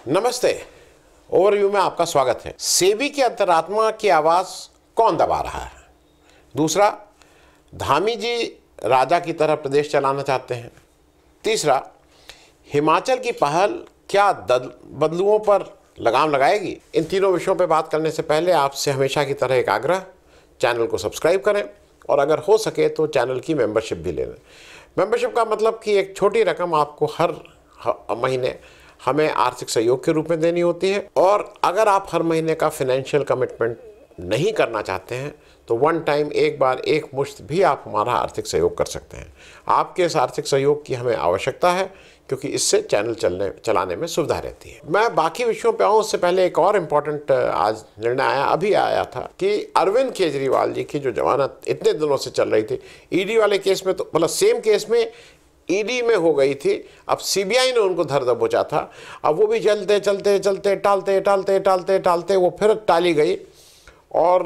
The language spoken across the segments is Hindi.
नमस्ते। ओवरव्यू में आपका स्वागत है। सेबी की अंतरात्मा की आवाज कौन दबा रहा है? दूसरा, धामी जी राजा की तरह प्रदेश चलाना चाहते हैं। तीसरा, हिमाचल की पहल क्या बदलुओं पर लगाम लगाएगी? इन तीनों विषयों पर बात करने से पहले आपसे हमेशा की तरह एक आग्रह, चैनल को सब्सक्राइब करें और अगर हो सके तो चैनल की मेंबरशिप भी ले लें। मेंबरशिप का मतलब कि एक छोटी रकम आपको हर महीने हमें आर्थिक सहयोग के रूप में देनी होती है, और अगर आप हर महीने का फाइनेंशियल कमिटमेंट नहीं करना चाहते हैं तो वन टाइम एक बार एक मुश्त भी आप हमारा आर्थिक सहयोग कर सकते हैं। आपके इस आर्थिक सहयोग की हमें आवश्यकता है क्योंकि इससे चैनल चलाने में सुविधा रहती है। मैं बाकी विषयों पे आऊँ उससे पहले एक और इम्पॉर्टेंट आज निर्णय अभी आया था कि अरविंद केजरीवाल जी की जो जमानत इतने दिनों से चल रही थी, ईडी वाले केस में, तो मतलब सेम केस में ईडी में हो गई थी, अब सीबीआई ने उनको धर दबोचा था, अब वो भी चलते चलते चलते टालते टालते टालते टालते वो फिर टाली गई और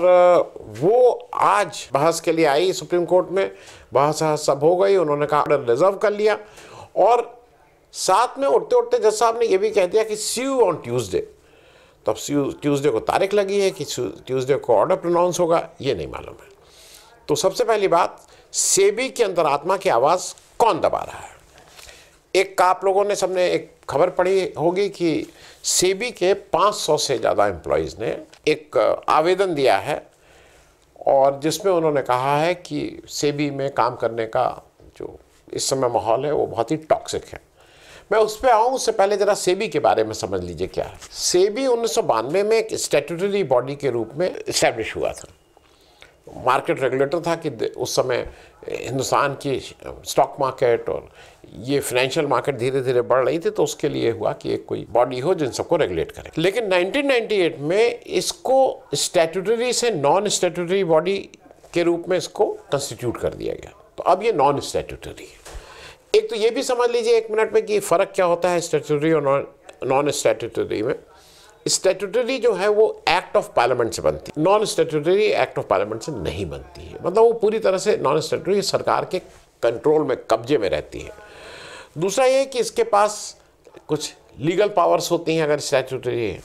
वो आज बहस के लिए आई सुप्रीम कोर्ट में। बहस सब हो गई, उन्होंने कहा ऑर्डर रिजर्व कर लिया और साथ में उठते उठते जज साहब ने ये भी कह दिया कि सी यू ऑन ट्यूसडे। तो अब ट्यूसडे को तारीख लगी है कि ट्यूसडे को ऑर्डर प्रोनाउंस होगा, ये नहीं मालूम है। तो सबसे पहली बात, सेबी की अंतरात्मा की आवाज़ कौन दबा रहा है? एक आप लोगों ने सबने एक खबर पढ़ी होगी कि सेबी के 500 से ज़्यादा एम्प्लॉयज़ ने एक आवेदन दिया है और जिसमें उन्होंने कहा है कि सेबी में काम करने का जो इस समय माहौल है वो बहुत ही टॉक्सिक है। मैं उस पर आऊँ उससे पहले ज़रा सेबी के बारे में समझ लीजिए क्या है। सेबी 1992 में एक स्टैट्यूटरी बॉडी के रूप में इस्टेब्लिश हुआ था। मार्केट रेगुलेटर था कि उस समय हिंदुस्तान की स्टॉक मार्केट और ये फाइनेंशियल मार्केट धीरे धीरे बढ़ रही थी, तो उसके लिए हुआ कि एक कोई बॉडी हो जिन सबको रेगुलेट करे। लेकिन 1998 में इसको स्टैट्यूटरी से नॉन स्टैट्यूटरी बॉडी के रूप में इसको कंस्टिट्यूट कर दिया गया। तो अब ये नॉन स्टैट्यूटरी है। एक तो ये भी समझ लीजिए एक मिनट में कि फ़र्क क्या होता है स्टैट्यूटरी और नॉन स्टैट्यूटरी में। स्टैट्यूटरी जो है वो एक्ट ऑफ पार्लियामेंट से बनती है, non statutory act of parliament से नहीं बनती है। मतलब वो पूरी तरह से नॉन स्टैट्यूटरी सरकार के कंट्रोल में, कब्जे में रहती है। दूसरा ये कि इसके पास कुछ लीगल पावर्स होती हैं अगर स्टैट्यूटरी है।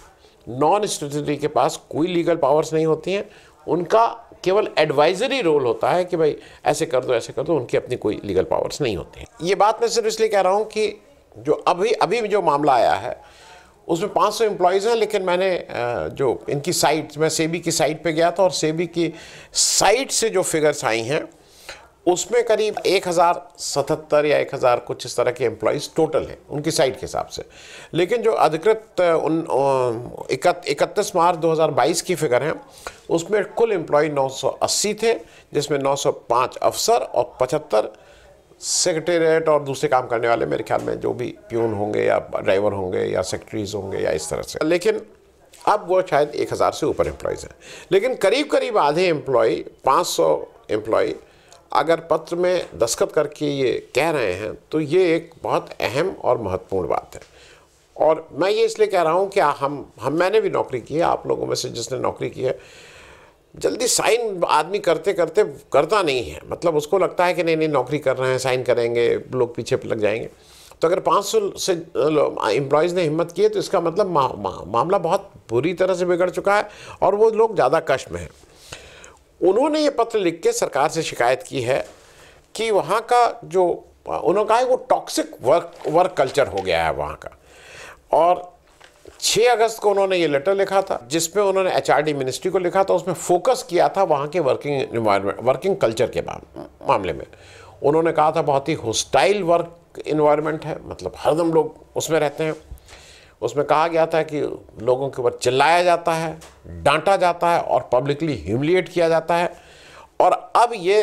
नॉन स्टैट्यूटरी के पास कोई लीगल पावर्स नहीं होती हैं, उनका केवल एडवाइजरी रोल होता है कि भाई ऐसे कर दो ऐसे कर दो, उनकी अपनी कोई लीगल पावर्स नहीं होती हैं। ये बात मैं सिर्फ इसलिए कह रहा हूँ कि जो अभी जो मामला आया है उसमें 500 एम्प्लॉयज़ हैं, लेकिन मैंने जो इनकी साइट, मैं सेबी की साइट पे गया था और सेबी की साइट से जो फिगर्स आई हैं उसमें करीब 1077 या 1000 कुछ इस तरह के एम्प्लॉयज़ टोटल हैं उनकी साइट के हिसाब से। लेकिन जो अधिकृत 31 मार्च 2022 की फिगर है उसमें कुल एम्प्लॉय 980 थे, जिसमें 905 अफसर और 75 सेक्रेटेरिएट और दूसरे काम करने वाले, मेरे ख्याल में जो भी प्यून होंगे या ड्राइवर होंगे या सेक्रेटरीज होंगे या इस तरह से। लेकिन अब वो शायद 1000 से ऊपर एम्प्लॉयज़ हैं। लेकिन करीब करीब आधे एम्प्लॉय, 500 एम्प्लॉय अगर पत्र में दस्तखत करके ये कह रहे हैं तो ये एक बहुत अहम और महत्वपूर्ण बात है। और मैं ये इसलिए कह रहा हूँ कि मैंने भी नौकरी की है, आप लोगों में से जिसने नौकरी की है, जल्दी साइन आदमी करते करते करता नहीं है। मतलब उसको लगता है कि नहीं नौकरी कर रहे हैं, साइन करेंगे, लोग पीछे लग जाएंगे। तो अगर 500 से एम्प्लॉयज़ ने हिम्मत की है तो इसका मतलब मामला बहुत बुरी तरह से बिगड़ चुका है और वो लोग ज़्यादा कष्ट में हैं। उन्होंने ये पत्र लिख के सरकार से शिकायत की है कि वहाँ का जो उन्होंने कहा है वो टॉक्सिक वर्क कल्चर हो गया है वहाँ का। और 6 अगस्त को उन्होंने ये लेटर लिखा था जिसमें उन्होंने एचआरडी मिनिस्ट्री को लिखा था। उसमें फोकस किया था वहाँ के वर्किंग कल्चर के मामले में। उन्होंने कहा था बहुत ही होस्टाइल वर्क इन्वायरमेंट है, मतलब हरदम लोग उसमें रहते हैं। उसमें कहा गया था कि लोगों के ऊपर चिल्लाया जाता है, डांटा जाता है और पब्लिकली ह्यूमिलिएट किया जाता है। और अब ये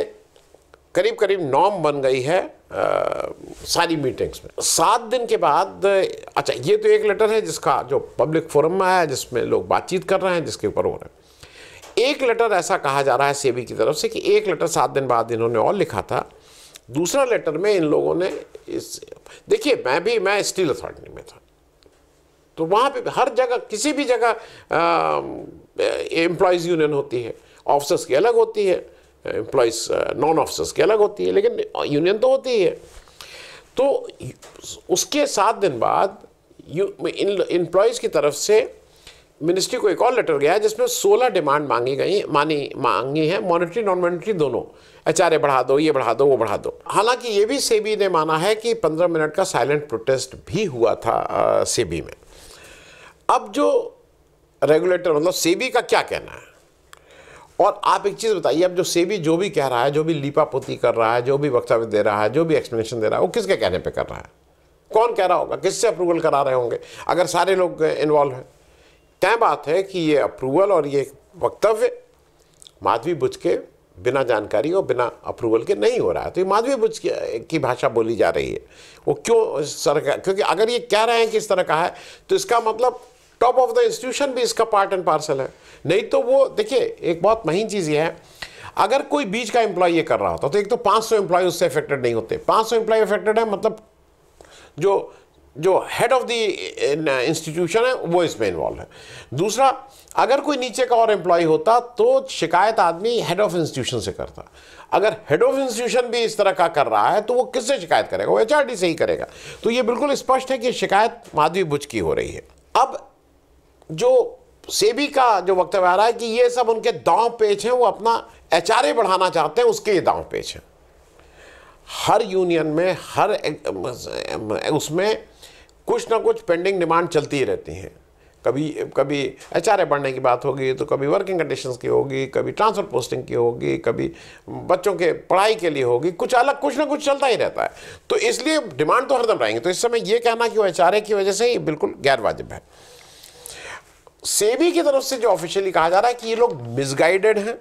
करीब करीब नॉर्म बन गई है सारी मीटिंग्स में। 7 दिन के बाद, अच्छा ये तो एक लेटर है जिसका जो पब्लिक फोरम में आया, जिसमें लोग बातचीत कर रहे हैं, जिसके ऊपर हो रहे हैं। एक लेटर ऐसा कहा जा रहा है सेबी की तरफ से कि एक लेटर 7 दिन बाद इन्होंने और लिखा था। दूसरा लेटर में इन लोगों ने देखिए मैं स्टील अथॉरिटी में था, तो वहाँ पे हर जगह किसी भी जगह एम्प्लॉयज़ यूनियन होती है, ऑफिसर्स की अलग होती है, एम्प्लॉयज़ नॉन ऑफिसर्स की अलग होती है, लेकिन यूनियन तो होती ही है। तो उसके 7 दिन बाद एम्प्लॉयज़ की तरफ से मिनिस्ट्री को एक और लेटर गया है जिसमें 16 डिमांड मांगी है, मॉनेटरी नॉन मॉनेटरी दोनों। एचआरए बढ़ा दो, ये बढ़ा दो, वो बढ़ा दो। हालांकि ये भी सेबी ने माना है कि 15 मिनट का साइलेंट प्रोटेस्ट भी हुआ था सेबी में। अब जो रेगुलेटर मतलब सेबी का क्या कहना है, और आप एक चीज़ बताइए, अब जो सेबी जो भी कह रहा है, जो भी लीपापोती कर रहा है, जो भी वक्तव्य दे रहा है, जो भी एक्सप्लेनेशन दे रहा है, वो किसके कहने पे कर रहा है? कौन कह रहा होगा? किससे अप्रूवल करा रहे होंगे अगर सारे लोग इन्वॉल्व हैं? तय बात है कि ये अप्रूवल और ये वक्तव्य माधवी बुच के बिना जानकारी और बिना अप्रूवल के नहीं हो रहा है। तो ये माधवी बुच की भाषा बोली जा रही है। वो क्यों सरकार, क्योंकि अगर ये कह रहे हैं कि इस तरह का है तो इसका मतलब टॉप ऑफ द इंस्टीट्यूशन भी इसका पार्ट एंड पार्सल है। नहीं तो वो देखिए, एक बहुत महीन चीज़ ये है, अगर कोई बीच का एम्प्लॉय ये कर रहा होता तो एक तो 500 एम्प्लॉय उससे अफेक्टेड नहीं होते। 500 एम्प्लॉय अफेक्टेड है मतलब जो हेड ऑफ द इंस्टीट्यूशन है वो इसमें इन्वॉल्व है। दूसरा, अगर कोई नीचे का और एम्प्लॉय होता तो शिकायत आदमी हेड ऑफ इंस्टीट्यूशन से करता। अगर हेड ऑफ इंस्टीट्यूशन भी इस तरह का कर रहा है तो वो किससे शिकायत करेगा? वो एचआरडी से ही करेगा। तो ये बिल्कुल स्पष्ट है कि शिकायत माधवी बुच की हो रही है। अब जो सेबी का जो वक्तव्य आ रहा है कि ये सब उनके दांव पेच हैं, वो अपना एचआरए बढ़ाना चाहते हैं, उसके ये दांव पेच हैं। हर यूनियन में हर उसमें कुछ ना कुछ पेंडिंग डिमांड चलती ही रहती हैं। कभी एचआरए बढ़ने की बात होगी, तो कभी वर्किंग कंडीशंस की होगी, कभी ट्रांसफर पोस्टिंग की होगी, कभी बच्चों के पढ़ाई के लिए होगी, कुछ अलग कुछ ना कुछ चलता ही रहता है। तो इसलिए डिमांड तो हरदम रहेंगे। तो इस समय ये कहना कि वो एचआरए की वजह से ही बिल्कुल गैर वाजिब है। सेबी की तरफ से जो ऑफिशियली कहा जा रहा है कि ये लोग मिसगाइडेड हैं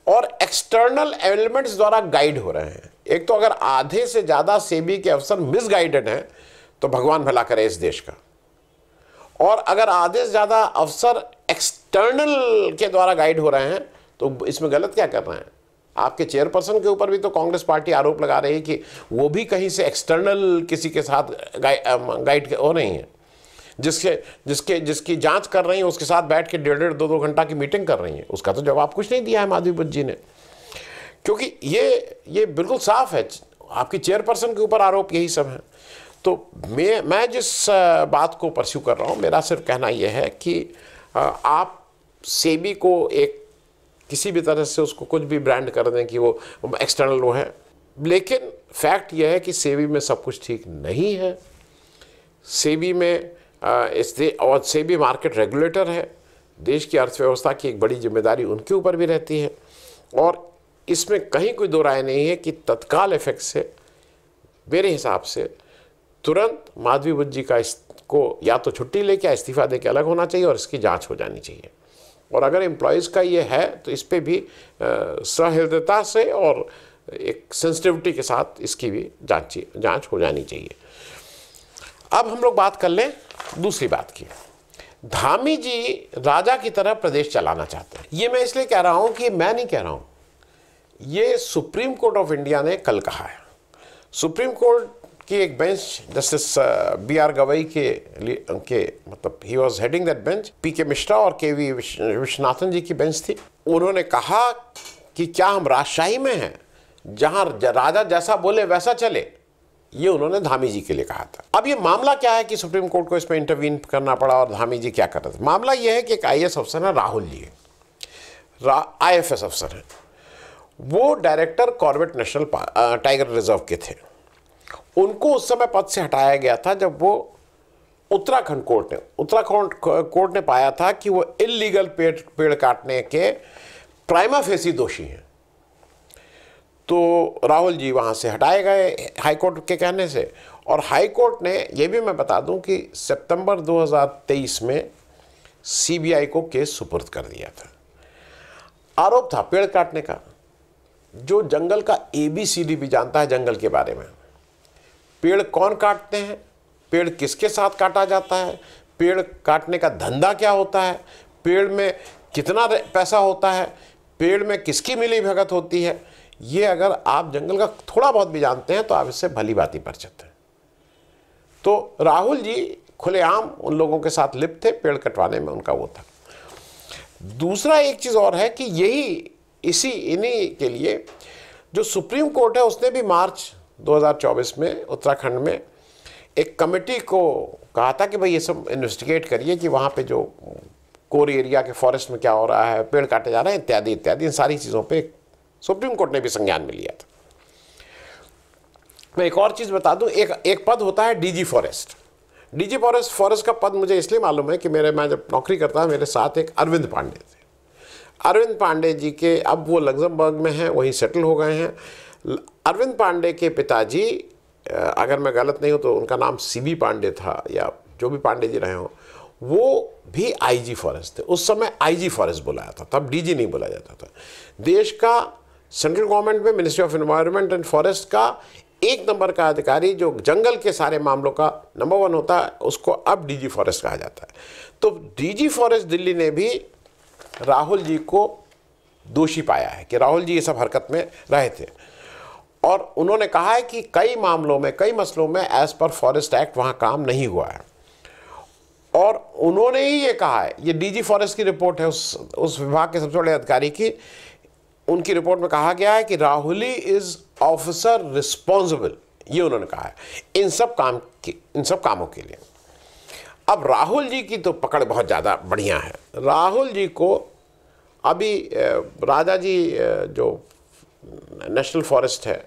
और एक्सटर्नल एलिमेंट्स द्वारा गाइड हो रहे हैं। एक तो अगर आधे से ज़्यादा सेबी के अफसर मिसगाइडेड हैं तो भगवान भला करे इस देश का, और अगर आधे से ज़्यादा अफसर एक्सटर्नल के द्वारा गाइड हो रहे हैं तो इसमें गलत क्या कर रहे हैं? आपके चेयरपर्सन के ऊपर भी तो कांग्रेस पार्टी आरोप लगा रही है कि वो भी कहीं से एक्सटर्नल किसी के साथ गाइड हो रही हैं, जिसकी जांच कर रही हैं उसके साथ बैठ के 1.5 2 घंटा की मीटिंग कर रही हैं। उसका तो जवाब कुछ नहीं दिया है माधवी बुच जी ने, क्योंकि ये बिल्कुल साफ है, आपकी चेयरपर्सन के ऊपर आरोप यही सब है। तो मैं जिस बात को परस्यू कर रहा हूँ, मेरा सिर्फ कहना यह है कि आप सेबी को एक किसी भी तरह से उसको कुछ भी ब्रांड कर दें कि वो एक्सटर्नल वो है, लेकिन फैक्ट यह है कि सेबी में सब कुछ ठीक नहीं है। सेबी में और सेबी मार्केट रेगुलेटर है, देश की अर्थव्यवस्था की एक बड़ी जिम्मेदारी उनके ऊपर भी रहती है, और इसमें कहीं कोई दो राय नहीं है कि तत्काल इफेक्ट से मेरे हिसाब से तुरंत माधवी बुच जी का इसको या तो छुट्टी लेके इस्तीफा दे के अलग होना चाहिए और इसकी जांच हो जानी चाहिए। और अगर एम्प्लॉयज़ का ये है तो इस पर भी सहृदयता से और एक सेंसिटिविटी के साथ इसकी भी जांच हो जानी चाहिए। अब हम लोग बात कर लें दूसरी बात की। धामी जी राजा की तरह प्रदेश चलाना चाहते हैं। ये मैं इसलिए कह रहा हूं कि मैं नहीं कह रहा हूं, ये सुप्रीम कोर्ट ऑफ इंडिया ने कल कहा है। सुप्रीम कोर्ट की एक बेंच जस्टिस BR गवई के मतलब he was heading that bench, PK Mishra और KV विश्वनाथन जी की बेंच थी। उन्होंने कहा कि क्या हम राजशाही में हैं जहां राजा जैसा बोले वैसा चले? ये उन्होंने धामी जी के लिए कहा था। अब ये मामला क्या है कि सुप्रीम कोर्ट को इसमें इंटरवीन करना पड़ा और धामी जी क्या कर रहे थे? मामला ये है कि एक IAS अफसर है राहुल जी, IFS अफसर है, वो director Corbett national tiger reserve के थे। उनको उस समय पद से हटाया गया था जब वो उत्तराखंड कोर्ट ने पाया था कि वो इल्लीगल पेड़ काटने के प्राइमा फेसी दोषी हैं। तो राहुल जी वहाँ से हटाए गए हाईकोर्ट के कहने से, और हाईकोर्ट ने ये भी मैं बता दूं कि सितंबर 2023 में CBI को केस सुपुर्द कर दिया था। आरोप था पेड़ काटने का। जो जंगल का ABCD भी जानता है जंगल के बारे में, पेड़ कौन काटते हैं, पेड़ किसके साथ काटा जाता है, पेड़ काटने का धंधा क्या होता है, पेड़ में कितना पैसा होता है, पेड़ में किसकी मिली भगत होती है, ये अगर आप जंगल का थोड़ा बहुत भी जानते हैं तो आप इससे भली भांति परिचित हैं। तो राहुल जी खुलेआम उन लोगों के साथ लिप्त थे, पेड़ कटवाने में उनका वो था। दूसरा एक चीज़ और है कि इन्हीं के लिए जो सुप्रीम कोर्ट है उसने भी मार्च 2024 में उत्तराखंड में एक कमेटी को कहा था कि भाई ये सब इन्वेस्टिगेट करिए कि वहाँ पे जो कोर एरिया के फॉरेस्ट में क्या हो रहा है, पेड़ काटे जा रहे हैं इत्यादि इत्यादि, इन सारी चीज़ों पे सुप्रीम कोर्ट ने भी संज्ञान में लिया था। मैं एक और चीज़ बता दूं, एक पद होता है डीजी फॉरेस्ट। डीजी फॉरेस्ट का पद मुझे इसलिए मालूम है कि मैं जब नौकरी करता मेरे साथ एक अरविंद पांडे थे। अरविंद पांडे जी के, अब वो लग्जमबर्ग में हैं, वहीं सेटल हो गए हैं। अरविंद पांडे के पिताजी, अगर मैं गलत नहीं हूँ तो उनका नाम सीबी पांडे था, या जो भी पांडे जी रहे हों, वो भी आईजी फॉरेस्ट थे। उस समय आईजी फॉरेस्ट बुलाया था, तब डीजी नहीं बोला जाता था। देश का सेंट्रल गवर्नमेंट में ministry of environment and forest का एक नंबर का अधिकारी जो जंगल के सारे मामलों का नंबर 1 होता है, उसको अब डीजी फॉरेस्ट कहा जाता है। तो डीजी फॉरेस्ट दिल्ली ने भी राहुल जी को दोषी पाया है कि राहुल जी ये सब हरकत में रहे थे, और उन्होंने कहा है कि कई मामलों में, कई मसलों में एज पर फॉरेस्ट एक्ट वहाँ काम नहीं हुआ है। और उन्होंने ही ये कहा है, ये डीजी फॉरेस्ट की रिपोर्ट है, उस विभाग के सबसे बड़े अधिकारी की, उनकी रिपोर्ट में कहा गया है कि राहुली इज ऑफिसर रिस्पॉन्सिबल, ये उन्होंने कहा है इन सब कामों के लिए। अब राहुल जी की तो पकड़ बहुत ज़्यादा बढ़िया है। राहुल जी को अभी राजा जी जो नेशनल फॉरेस्ट है,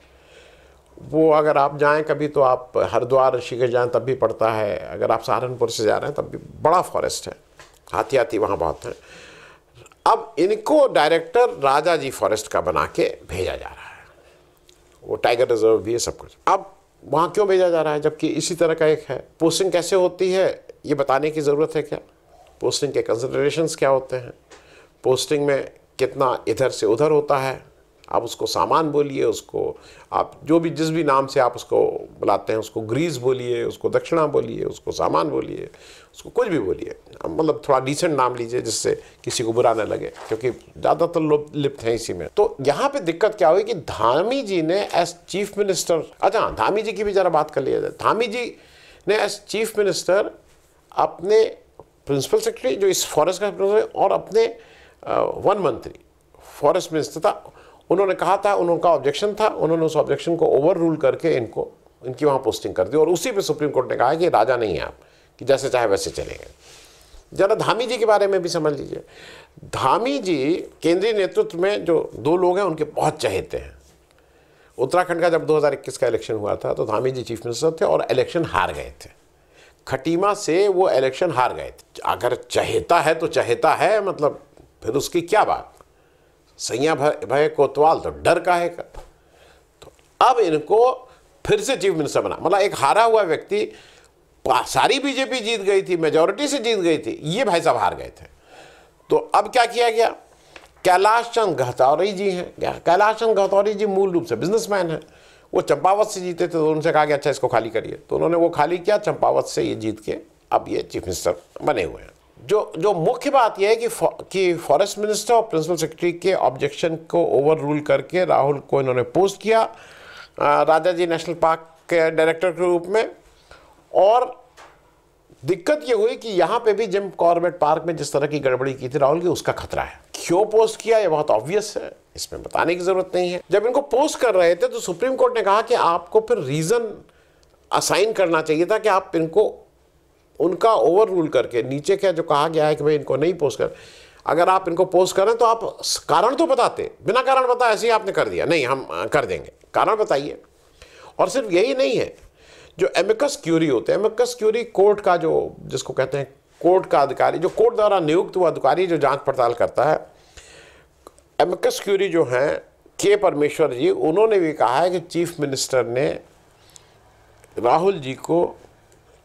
वो अगर आप जाएं कभी तो आप हरिद्वार ऋषिकेश जाएं तब भी पड़ता है, अगर आप सहारनपुर से जा रहे हैं तब भी बड़ा फॉरेस्ट है, हाथी वहाँ बहुत हैं। अब इनको डायरेक्टर राजा जी फॉरेस्ट का बना के भेजा जा रहा है, वो टाइगर रिजर्व भी है सब कुछ। अब वहाँ क्यों भेजा जा रहा है जबकि इसी तरह का एक है? पोस्टिंग कैसे होती है ये बताने की ज़रूरत है क्या? पोस्टिंग के कंसिडरेशंस क्या होते हैं? पोस्टिंग में कितना इधर से उधर होता है? आप उसको सामान बोलिए, उसको आप जो भी जिस भी नाम से आप उसको बुलाते हैं, उसको ग्रीस बोलिए, उसको दक्षिणा बोलिए, उसको सामान बोलिए, उसको कुछ भी बोलिए, मतलब थोड़ा डिसेंट नाम लीजिए जिससे किसी को बुरा न लगे, क्योंकि ज़्यादातर लोग लिप्त हैं इसी में। तो यहाँ पे दिक्कत क्या हुई कि धामी जी ने एज चीफ मिनिस्टर, अच्छा धामी जी की भी ज़रा बात कर लिया जाए। धामी जी ने एज चीफ मिनिस्टर अपने प्रिंसिपल सेक्रेटरी जो इस फॉरेस्ट का और अपने वन मंत्री फॉरेस्ट मिनिस्टर था, उन्होंने कहा था, उनका ऑब्जेक्शन था, उन्होंने उस ऑब्जेक्शन को ओवर रूल करके इनकी वहाँ पोस्टिंग कर दी, और उसी पे सुप्रीम कोर्ट ने कहा कि राजा नहीं है आप, कि जैसे चाहे वैसे चलेंगे। जरा धामी जी के बारे में भी समझ लीजिए। धामी जी केंद्रीय नेतृत्व में जो 2 लोग हैं उनके बहुत चहेते हैं। उत्तराखंड का जब 2021 का इलेक्शन हुआ था तो धामी जी चीफ मिनिस्टर थे और इलेक्शन हार गए थे। खटीमा से वो इलेक्शन हार गए थे। अगर चहेता है तो चहेता है, मतलब फिर उसकी क्या बात, सैया भय कोतवाल तो डर काहे का। तो अब इनको फिर से चीफ मिनिस्टर बना, मतलब एक हारा हुआ व्यक्ति, सारी बीजेपी जीत गई थी, मेजॉरिटी से जीत गई थी, ये भाई साहब हार गए थे। तो अब क्या किया गया? कैलाश चंद गहतौरी जी हैं। कैलाश चंद गहतौरी जी मूल रूप से बिजनेसमैन हैं, वो चंपावत से जीते थे, तो उनसे कहा गया अच्छा इसको खाली करिए, तो उन्होंने वो खाली किया, चंपावत से ये जीत के अब ये चीफ मिनिस्टर बने हुए हैं। जो मुख्य बात यह है कि फॉरेस्ट मिनिस्टर और प्रिंसिपल सेक्रेटरी के ऑब्जेक्शन को ओवर रूल करके राहुल को इन्होंने पोस्ट किया राजा जी नेशनल पार्क के डायरेक्टर के रूप में। और दिक्कत ये हुई कि यहाँ पे भी जिम कॉर्बेट पार्क में जिस तरह की गड़बड़ी की थी राहुल की, उसका खतरा है। क्यों पोस्ट किया ये बहुत ऑब्वियस है, इसमें बताने की जरूरत नहीं है। जब इनको पोस्ट कर रहे थे तो सुप्रीम कोर्ट ने कहा कि आपको फिर रीजन असाइन करना चाहिए था कि आप इनको उनका ओवर रूल करके, नीचे क्या जो कहा गया है कि भाई इनको नहीं पोस्ट कर, अगर आप इनको पोस्ट करें तो आप कारण तो बताते, बिना कारण बताए ऐसे ही आपने कर दिया, नहीं हम कर देंगे, कारण बताइए। और सिर्फ यही नहीं है, जो एमिकस क्यूरी होते हैं, एमिकस क्यूरी कोर्ट का जो जिसको कहते हैं कोर्ट का अधिकारी, जो कोर्ट द्वारा नियुक्त हुआ अधिकारी जो जांच पड़ताल करता है, एमिकस क्यूरी जो हैं के परमेश्वर जी, उन्होंने भी कहा है कि चीफ मिनिस्टर ने राहुल जी को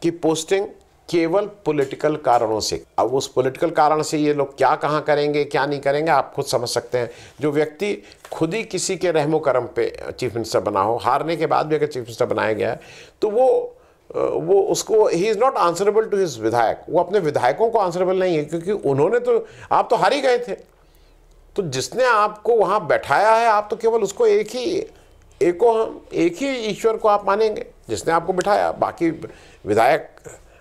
की पोस्टिंग केवल पॉलिटिकल कारणों से, अब उस पॉलिटिकल कारण से ये लोग क्या कहाँ करेंगे क्या नहीं करेंगे आप खुद समझ सकते हैं। जो व्यक्ति खुद ही किसी के रहमो करम पे चीफ मिनिस्टर बना हो, हारने के बाद भी अगर चीफ मिनिस्टर बनाया गया है तो वो उसको ही is not answerable to his विधायक, वो अपने विधायकों को आंसरेबल नहीं है, क्योंकि उन्होंने तो, आप तो हार ही गए थे, तो जिसने आपको वहाँ बैठाया है आप तो केवल उसको एक ही ईश्वर को आप मानेंगे जिसने आपको बिठाया, बाकी विधायक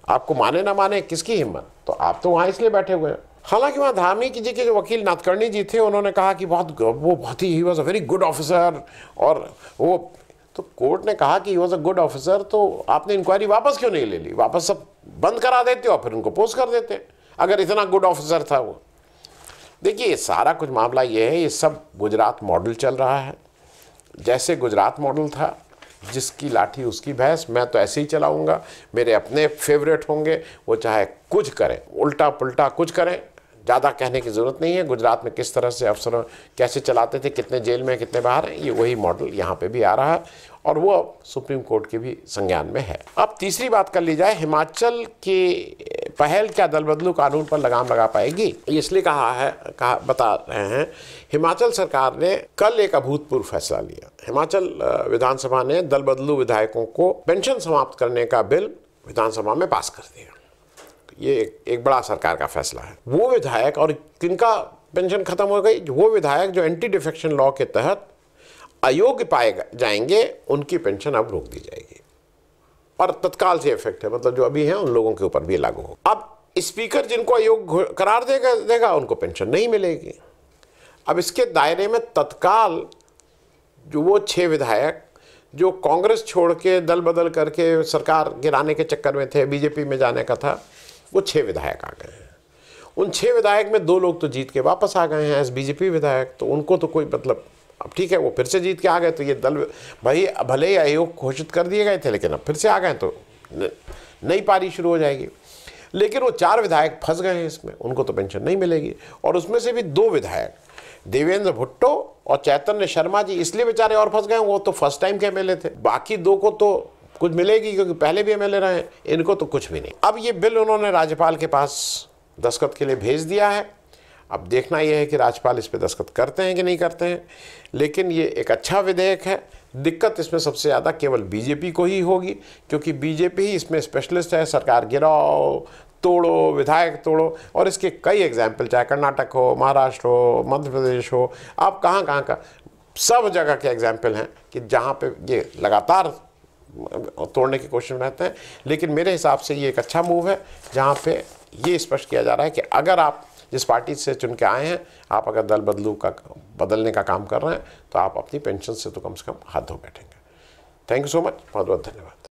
आपको माने ना माने किसकी हिम्मत, तो आप तो वहाँ इसलिए बैठे हुए हैं। हालांकि वहाँ धामी जी के जो वकील नाथकर्णी जी थे उन्होंने कहा कि वो बहुत ही he was a very good officer, और वो तो कोर्ट ने कहा कि he was a good officer, तो आपने इंक्वायरी वापस क्यों नहीं ले ली? वापस सब बंद करा देते और फिर उनको पोस्ट कर देते अगर इतना गुड ऑफिसर था वो। देखिए, ये सारा कुछ मामला ये है, ये सब गुजरात मॉडल चल रहा है। जैसे गुजरात मॉडल था, जिसकी लाठी उसकी भैंस, मैं तो ऐसे ही चलाऊंगा, मेरे अपने फेवरेट होंगे, वो चाहे कुछ करें, उल्टा पुल्टा कुछ करें, ज़्यादा कहने की ज़रूरत नहीं है। गुजरात में किस तरह से अफसर कैसे चलाते थे, कितने जेल में कितने बाहर हैं, ये वही मॉडल यहाँ पे भी आ रहा है और वो अब सुप्रीम कोर्ट के भी संज्ञान में है। अब तीसरी बात कर ली जाए, हिमाचल की पहल क्या दल बदलू कानून पर लगाम लगा पाएगी? इसलिए बता रहे हैं, हिमाचल सरकार ने कल एक अभूतपूर्व फैसला लिया। हिमाचल विधानसभा ने दल बदलू विधायकों को पेंशन समाप्त करने का बिल विधानसभा में पास कर दिया। ये एक बड़ा सरकार का फैसला है। वो विधायक, और किनका पेंशन खत्म हो गई? वो विधायक जो एंटी डिफेक्शन लॉ के तहत अयोग्य पाए जाएंगे, उनकी पेंशन अब रोक दी जाएगी और तत्काल से इफेक्ट है, मतलब जो अभी हैं उन लोगों के ऊपर भी लागू हो। अब स्पीकर जिनको अयोग्य करार देगा उनको पेंशन नहीं मिलेगी। अब इसके दायरे में तत्काल जो वो 6 विधायक जो कांग्रेस छोड़ के दल बदल करके सरकार गिराने के चक्कर में थे, बीजेपी में जाने का था, वो 6 विधायक आ गए हैं। उन 6 विधायक में 2 लोग तो जीत के वापस आ गए हैं एज बीजेपी विधायक, तो उनको तो कोई मतलब, अब ठीक है वो फिर से जीत के आ गए, तो ये दल भाई भले ही आयोग घोषित कर दिए गए थे, लेकिन अब फिर से आ गए तो नई पारी शुरू हो जाएगी। लेकिन वो 4 विधायक फंस गए हैं इसमें, उनको तो पेंशन नहीं मिलेगी। और उसमें से भी 2 विधायक देवेंद्र भुट्टो और चैतन्य शर्मा जी इसलिए बेचारे और फंस गए, वो तो फर्स्ट टाइम के एमएलए थे। बाकी 2 को तो कुछ मिलेगी क्योंकि पहले भी एमएलए रहे हैं, इनको तो कुछ भी नहीं। अब ये बिल उन्होंने राज्यपाल के पास दस्तखत के लिए भेज दिया है। अब देखना यह है कि राज्यपाल इस पर दस्तखत करते हैं कि नहीं करते हैं। लेकिन ये एक अच्छा विधेयक है। दिक्कत इसमें सबसे ज़्यादा केवल बीजेपी को ही होगी, क्योंकि बीजेपी ही इसमें स्पेशलिस्ट है। सरकार गिराओ, तोड़ो, विधायक तोड़ो, और इसके कई एग्जाम्पल, चाहे कर्नाटक हो, महाराष्ट्र हो, मध्य प्रदेश हो, आप कहाँ का सब जगह के एग्जाम्पल हैं कि जहाँ पे ये लगातार तोड़ने की कोशिश में रहते हैं। लेकिन मेरे हिसाब से ये एक अच्छा मूव है, जहाँ पे ये स्पष्ट किया जा रहा है कि अगर आप जिस पार्टी से चुन के आए हैं, आप अगर दल बदलने का काम कर रहे हैं, तो आप अपनी पेंशन से तो कम हाथ धो बैठेंगे। थैंक यू सो मच, बहुत बहुत धन्यवाद।